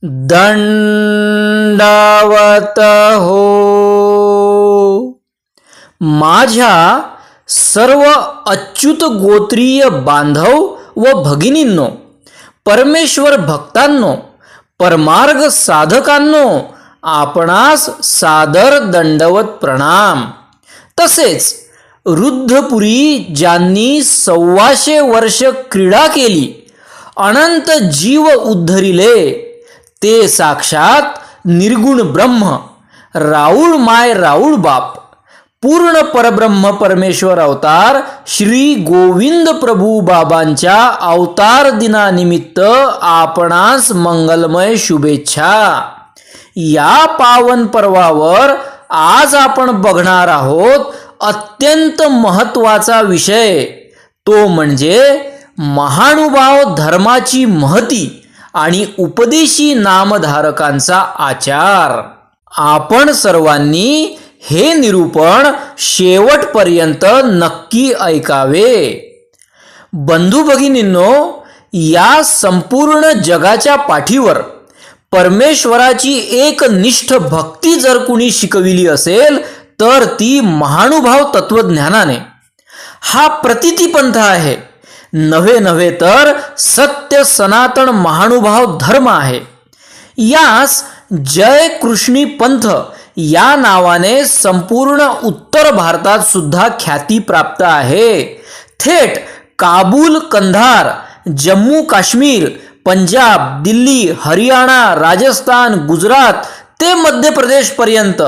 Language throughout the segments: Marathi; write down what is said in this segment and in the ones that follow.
दंडवत हो. माझ्या सर्व अच्युत गोत्रीय बांधव व भगिनींनो, परमेश्वर भक्तांनो, परमार्ग साधकांनो, आपणास सादर दंडवत प्रणाम. तसेच रुद्धपुरी ज्यांनी 1400 वर्ष क्रीडा केली, अनंत जीव उद्धरिले, ते साक्षात निर्गुण ब्रह्म, राऊळ माय राऊळ बाप, पूर्ण परब्रह्म परमेश्वर अवतार श्री गोविंद प्रभू बाबांच्या अवतार दिनानिमित्त आपणास मंगलमय शुभेच्छा. या पावन पर्वावर आज आपण बघणार आहोत अत्यंत महत्त्वाचा विषय, तो म्हणजे महानुभाव धर्माची महती आणि उपदेशी नामधारकांचा आचार. आपण सर्वांनी हे निरूपण शेवटपर्यंत नक्की ऐकावे. बंधू भगिनींनो, या संपूर्ण जगाच्या पाठीवर परमेश्वराची एकनिष्ठ भक्ती जर कुणी शिकविली असेल तर ती महानुभाव तत्वज्ञानाने. हा प्रतितीपंथ आहे, नव्हे तर सत्य सनातन महानुभाव धर्म आहे. यास जय कृष्णी पंथ या नावाने संपूर्ण उत्तर भारतात सुद्धा ख्याती प्राप्त आहे. थेट काबूल, कंधार, जम्मू काश्मीर, पंजाब, दिल्ली, हरियाणा, राजस्थान, गुजरात ते मध्य प्रदेश पर्यंत,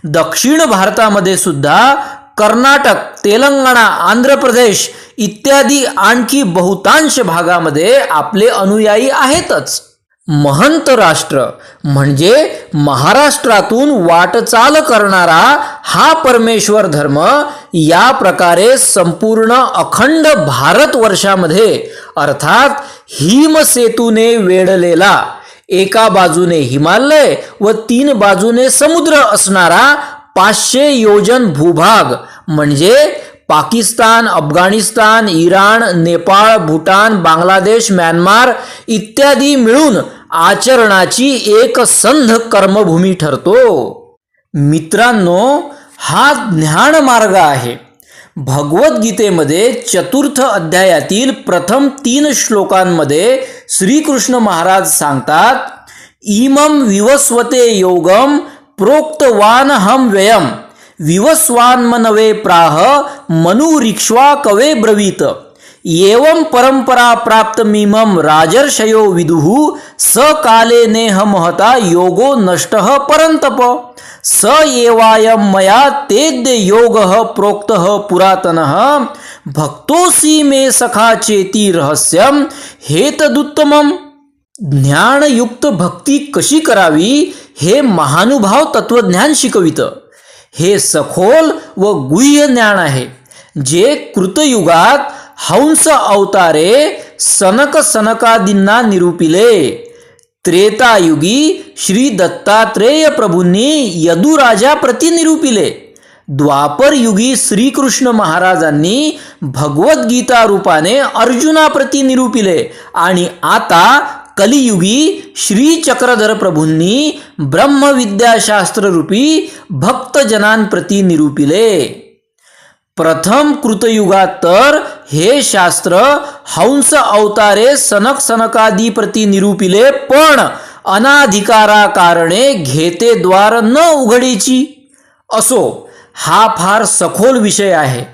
दक्षिण भारतामध्ये सुद्धा कर्नाटक, तेलंगणा, आंध्र प्रदेश इत्यादी आणखी बहुतांश भागामध्ये आपले अनुयायी आहेतच. महंत राष्ट्र म्हणजे महाराष्ट्रातून वाटचाल करणारा हा परमेश्वर धर्म या प्रकारे संपूर्ण अखंड भारतवर्षामध्ये अर्थात हिमसेतूने वेढलेला, एका बाजूने हिमालय व 3 बाजूने समुद्र असणारा 500 योजन भूभाग म्हणजे पाकिस्तान, अफगाणिस्तान, इराण, नेपाळ, भूटान, बांगलादेश, म्यानमार इत्यादी मिळून आचरणाची एक संध कर्मभूमी ठरतो. मित्रांनो, हा ज्ञान मार्ग आहे. भगवद्गीतेमध्ये 4th अध्यायातील प्रथम 3 श्लोकांमध्ये श्रीकृष्ण महाराज सांगतात, इमं विवस्वते योगम प्रोक्तवानहं व्ययम विवस्वान्मनवे प्राह मनुरिक्ष्वा कवे ब्रवीत एवं परंपरा प्राप्त मीमं राजर्षयो विदुः स काले नेह महता योगो नष्टः परंतप स एवायं मया तेद्य योगः प्रोक्तः पुरातनः भक्तोसी मे सखा चेती रहस्यम हेतदुत्तमम. ज्ञानयुक्त भक्ती कशी करावी हे महानुभाव तत्वज्ञान शिकवितं. हे सखोल व गुह्य ज्ञान आहे, जे कृतयुगात हंस अवतारे सनक सनकादींना निरूपिले. त्रेतायुगी श्री दत्तात्रेय प्रभूंनी यदुराजा प्रति निरूपिले. द्वापर युगी श्रीकृष्ण महाराजांनी भगवद्गीता रूपाने अर्जुनाप्रती निरूपिले आणि आता कलियुगी श्री चक्रधर प्रभूंनी ब्रह्मविद्याशास्त्र रूपी भक्तजनांप्रती निरूपिले. प्रथम कृतयुगात तर हे शास्त्र हंस अवतारे सनक सनकादी प्रती निरूपिले, पण अनाधिकारा कारणे घेते द्वार न उघडीची. असो, हा फार सखोल विषय आहे.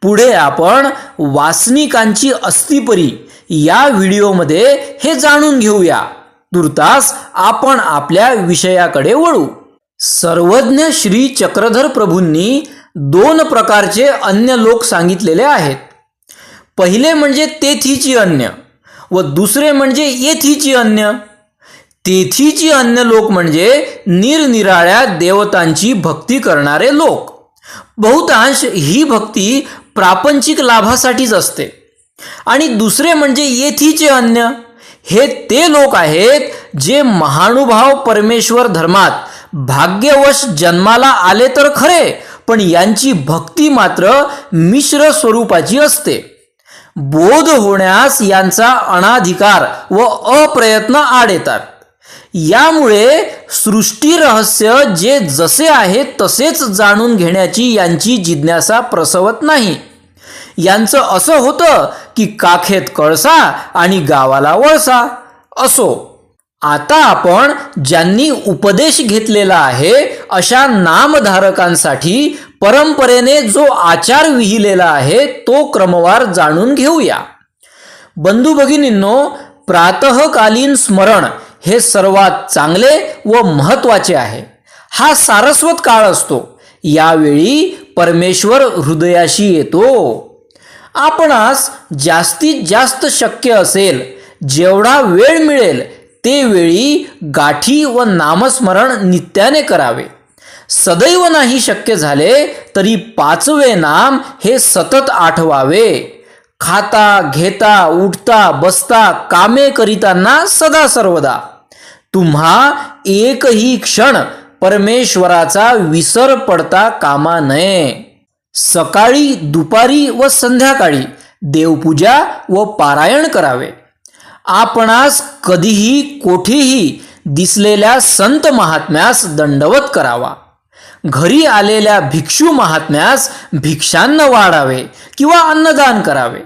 पुढे आपण वासनिकांची अस्तिपरी या व्हिडिओमध्ये हे जाणून घेऊया. तुर्तास आपण आपल्या विषयाकडे वळू. सर्वज्ञ श्री चक्रधर प्रभूंनी 2 प्रकारचे अन्य लोक सांगितलेले आहेत. पहिले म्हणजे तेथीची अन्य व दुसरे म्हणजे येथीची अन्य. तेथीची अन्य लोक म्हणजे निरनिराळ्या देवतांची भक्ती करणारे लोक. बहुतांश ही भक्ती प्रापंचिक लाभासाठीच असते. आणि दुसरे म्हणजे येथीचे अन्य, हे ते लोक आहेत जे महानुभाव परमेश्वर धर्मात भाग्यवश जन्माला आले तर खरे, पण यांची भक्ती मात्र मिश्र स्वरूपाची असते. बोध होण्यास यांचा अनाधिकार व अप्रयत्न आड येतात. यामुळे सृष्टी रहस्य जे जसे आहे तसेच जाणून घेण्याची यांची जिज्ञासा प्रसवत नाही. यांचं असं होतं की काखेत कळसा आणि गावाला वळसा. असो, आता आपण ज्यांनी उपदेश घेतलेला आहे अशा नामधारकांसाठी परंपरेने जो आचार विहिलेला आहे तो क्रमवार जाणून घेऊया. बंधू भगिनींनो, प्रातःकालीन स्मरण हे सर्वात चांगले व महत्त्वाचे आहे. हा सारस्वत काळ असतो. यावेळी परमेश्वर हृदयाशी येतो. आपणास जास्तीत जास्त शक्य असेल जेवढा वेळ मिळेल ते वेळी गाठी व नामस्मरण नित्याने करावे. सदैव नाही शक्य झाले तरी 5वे नाम हे सतत आठवावे. खाता घेता उठता बसता कामे करीताना सदा सर्वदा तुम्हा एकही क्षण परमेश्वराचा विसर पडता कामा नये. सकाळी दुपारी व संध्याकाळी देवपूजा व पारायण करावे. आपणास कधीही कोठेही दिसलेल्या संत महात्म्यास दंडवत करावा. घरी आलेल्या भिक्षू महात्म्यास भिक्षान्न वाढावे किंवा अन्नदान करावे.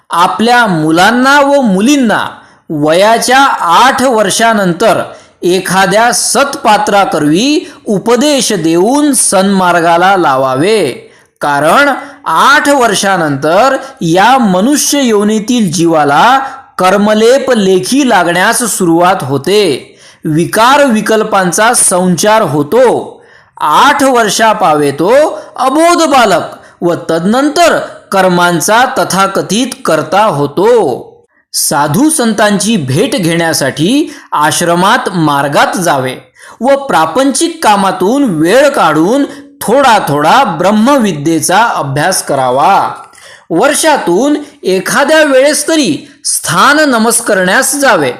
आपल्या मुलांना व मुलींना वयाच्या 8 वर्षानंतर एखाद्या सत्पात्राकरवी उपदेश देऊन सन्मार्गाला लावावे. कारण 8 वर्षानंतर या मनुष्य योनीतील जीवाला कर्मलेप लेखी लागण्यास सुरुवात होते. विकार विकल्पांचा संचार होतो. 8 वर्षापावे तो अबोध बालक व तदनंतर कर्मांचा तथाकथित कर्ता होतो. साधू संतांची भेट घेण्यासाठी आश्रमात मार्गात जावे व प्रापंचिक कामातून वेळ काढून थोडा थोडा ब्रह्मविद्येचा अभ्यास करावा. वर्षातून एखाद्या वेळेस तरी स्थान नमस्करण्यास जावे.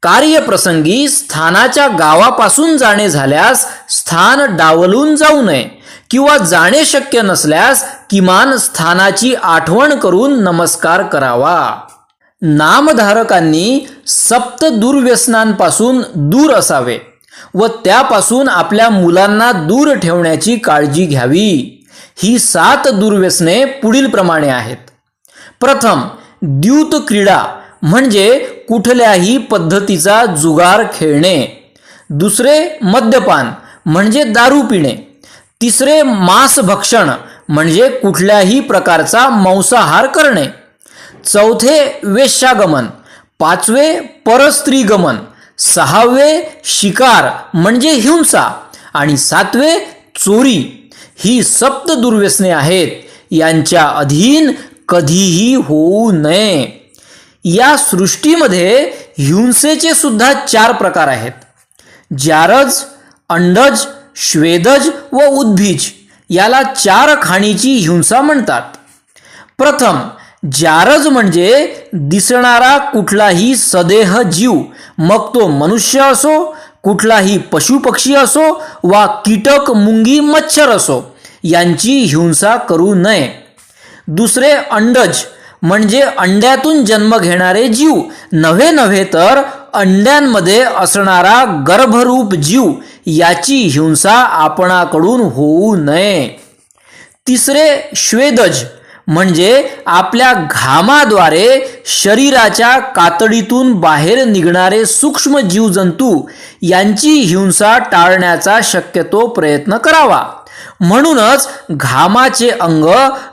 कार्यप्रसंगी स्थानाच्या गावापासून जाणे झाल्यास स्थान डावलून जाऊ नये किंवा जाणे शक्य नसल्यास किमान स्थानाची आठवण करून नमस्कार करावा. नामधारकांनी 7 दुर्व्यसनांपासून दूर असावे व त्यापासून आपल्या मुलांना दूर ठेवण्याची काळजी घ्यावी. ही 7 दुर्व्यसने पुढील प्रमाणे आहेत. प्रथम, द्यूत क्रीडा म्हणजे कुठल्याही पद्धतीचा जुगार खेळणे. दुसरे, मद्यपान म्हणजे दारू पिणे. तिसरे, मांसभक्षण म्हणजे कुठल्याही प्रकारचा मांसाहार करणे. चौथे, वेश्यागमन. 5वे, परस्त्रीगमन. 6वे, शिकार म्हणजे हिंसा. आणि 7वे, चोरी. ही 7 दुर्व्यसने आहेत. यांच्या अधीन कधीही होऊ नये. या सृष्टीमध्ये हिंसेचे सुद्धा 4 प्रकार आहेत. जारज, अंडज, श्वेदज व उद्भिज याला 4 खाणीची हिंसा म्हणतात. प्रथम, जारज म्हणजे दिसणारा कुठलाही सदेह जीव, मग तो मनुष्य असो, कुठलाही पशुपक्षी असो वा कीटक मुंगी मच्छर असो, यांची हिंसा करू नये. दुसरे, अंडज म्हणजे अंड्यातून जन्म घेणारे जीव, नव्हे तर अंड्यांमध्ये असणारा गर्भरूप जीव, याची हिंसा आपणाकडून होऊ नये. तिसरे, श्वेदज म्हणजे आपल्या घामाद्वारे शरीराच्या कातडीतून बाहेर निघणारे सूक्ष्म जीवजंतू, यांची हिंसा टाळण्याचा शक्यतो प्रयत्न करावा. म्हणूनच घामाचे अंग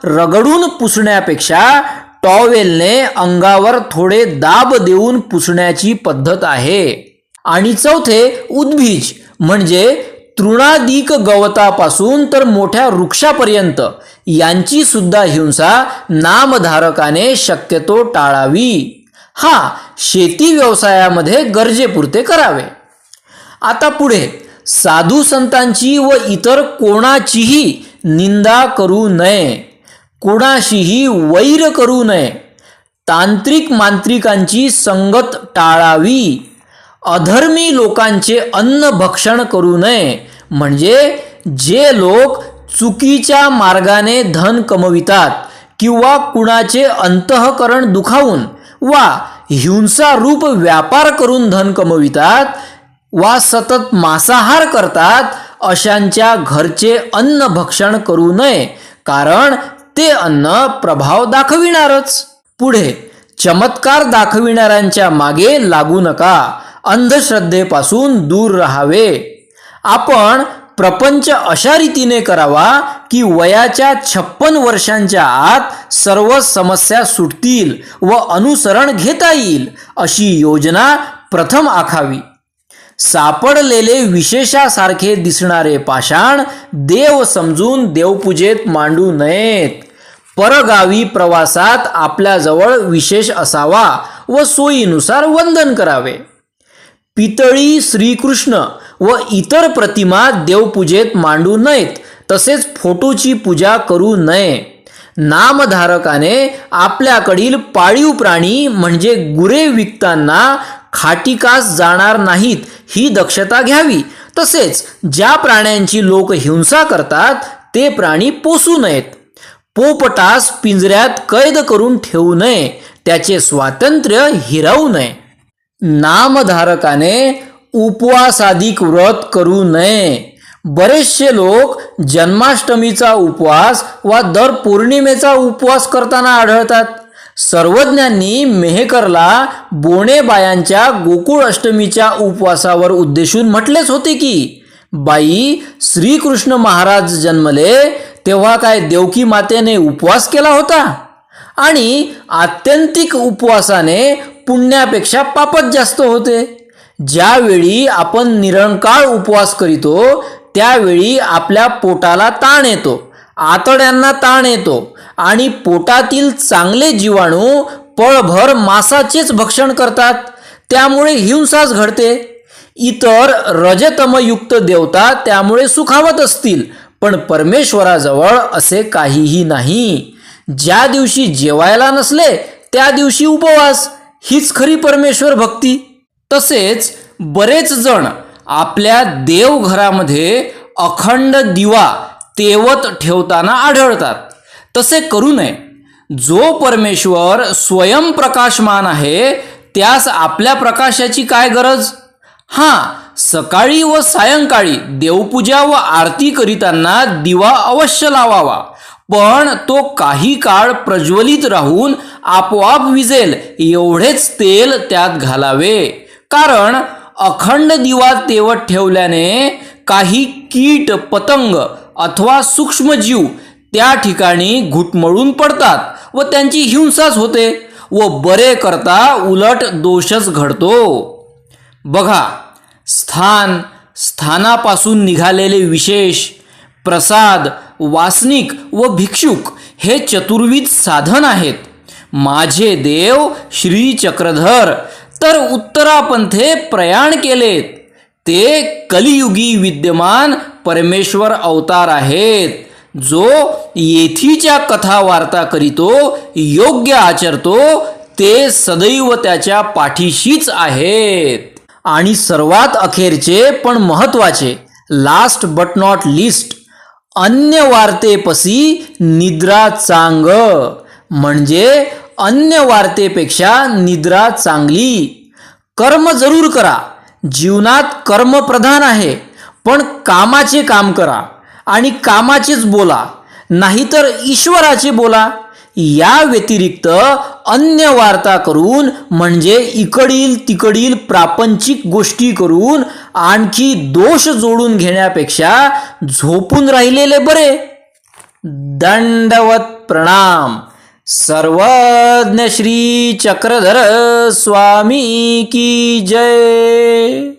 रगडून पुसण्यापेक्षा टॉवेलने अंगावर थोडे दाब देऊन पुसण्याची पद्धत आहे. आणि चौथे, उद्भिज म्हणजे तृणादिक गवतापासून तर मोठ्या वृक्षापर्यंत यांची सुद्धा हिंसा नामधारकाने शक्यतो टाळावी. शेती व्यवसायामध्ये गरजेपुरते करावे. आता पुढे, साधू संतांची व इतर कोणाचीही निंदा करू नये. कोणाशीही वैर करू नये. तांत्रिक मांत्रिकांची संगत टाळावी. अधर्मी लोकांचे अन्न भक्षण करू नये. म्हणजे जे लोक चुकीच्या मार्गाने धन कमवितात किंवा कुणाचे अंतःकरण दुखावून वा हिंसारूप व्यापार करून धन कमवितात, वा सतत मांसाहार करतात अशांच्या घरचे अन्न भक्षण करू नये, कारण ते अन्न प्रभाव दाखविणारच. पुढे, चमत्कार दाखविणाऱ्यांच्या मागे लागू नका, अंधश्रद्धेपासून दूर राहावे. आपण प्रपंच अशा रीतीने करावा की वयाच्या 56 वर्षांच्या आत सर्व समस्या सुटतील व अनुसरण घेता येईल अशी योजना प्रथम आखावी. सापडलेले विशेषासारखे दिसणारे पाषाण देव समजून देवपूजेत मांडू नयेत. परगावी प्रवासात आपल्याजवळ विशेष असावा व सोयीनुसार वंदन करावे. पितळी, श्रीकृष्ण व इतर प्रतिमा देवपूजेत मांडू नयेत. तसेच फोटोची पूजा करू नये. नामधारकाने आपल्याकडील पाळीव प्राणी म्हणजे गुरे विकताना खाटीकास जाणार नाहीत ही दक्षता घ्यावी. तसेच ज्या प्राण्यांची लोक हिंसा करतात ते प्राणी पोसू नयेत. पोपटास पिंजऱ्यात कैद करून ठेवू नये, त्याचे स्वातंत्र्य हिरावू नये. नामधारकाने उपवासाधिक व्रत करू नये. बरेचसे लोक जन्माष्टमीचा उपवास वा दर पौर्णिमेचा उपवास करताना आढळतात. सर्वज्ञांनी मेहकरला बोणेबायांच्या गोकुळ अष्टमीच्या उपवासावर उद्देशून म्हटलेच होते की, बाई, श्रीकृष्ण महाराज जन्मले तेव्हा काय देवकी मातेने उपवास केला होता? आणि आत्यंतिक उपवासाने पुण्यापेक्षा पापच जास्त होते. ज्यावेळी आपण निरंकाळ उपवास करीतो त्यावेळी आपल्या पोटाला ताण येतो, आतड्यांना ताण येतो आणि पोटातील चांगले जीवाणू पळभर मांसाचेच भक्षण करतात. त्यामुळे हिंसाच घडते. इतर रजतमयुक्त देवता त्यामुळे सुखावत असतील, पण परमेश्वराजवळ असे काहीही नाही. ज्या दिवशी जेवायला नसले त्या दिवशी उपवास, हीच खरी परमेश्वर भक्ती. तसेच बरेच जण आपल्या देवघरामध्ये अखंड दिवा तेवत ठेवताना आढळतात. तसे करू नये. जो परमेश्वर स्वयंप्रकाशमान आहे त्यास आपल्या प्रकाशाची काय गरज? सकाळी व सायंकाळी देवपूजा व आरती करीताना दिवा अवश्य लावावा, पण तो काही काळ प्रज्वलित राहून आपोआप विझेल एवढेच तेल त्यात घालावे. कारण अखंड दिवा तेवत ठेवल्याने काही कीट, पतंग अथवा सूक्ष्मजीव त्या ठिकाणी घुटमळून पडतात व त्यांची हिंसाच होते व बरे करता उलट दोषच घडतो. बघा, स्थानापासून निघालेले विशेष, प्रसाद, वासनिक व भिक्षुक हे चतुर्विध साधन आहेत. माझे देव श्री चक्रधर तर उत्तरापंथे प्रयाण केलेत. ते कलियुगी विद्यमान परमेश्वर अवतार आहेत. जो येथीच्या कथा वार्ता करीतो, योग्य आचरतो, ते सदैव त्याच्या पाठीशीच आहेत. आणि सर्वात अखेरचे पण महत्वाचे, लास्ट बट नॉट लिस्ट, अन्य वार्तेपसी निद्रा चांग. म्हणजे अन्य वार्तेपेक्षा निद्रा चांगली. कर्म जरूर करा, जीवनात कर्म प्रधान आहे, पण कामाचे काम करा आणि कामाचेच बोला, नाहीतर ईश्वराचे बोला. या व्यतिरिक्त अन्य वार्ता करून म्हणजे इकडील तिकडील प्रापंचिक गोष्टी करून आणखी दोष जोडून घेण्यापेक्षा झोपून राहिलेले बरे. दंडवत प्रणाम. सर्वज्ञ श्री चक्रधर स्वामी की जय.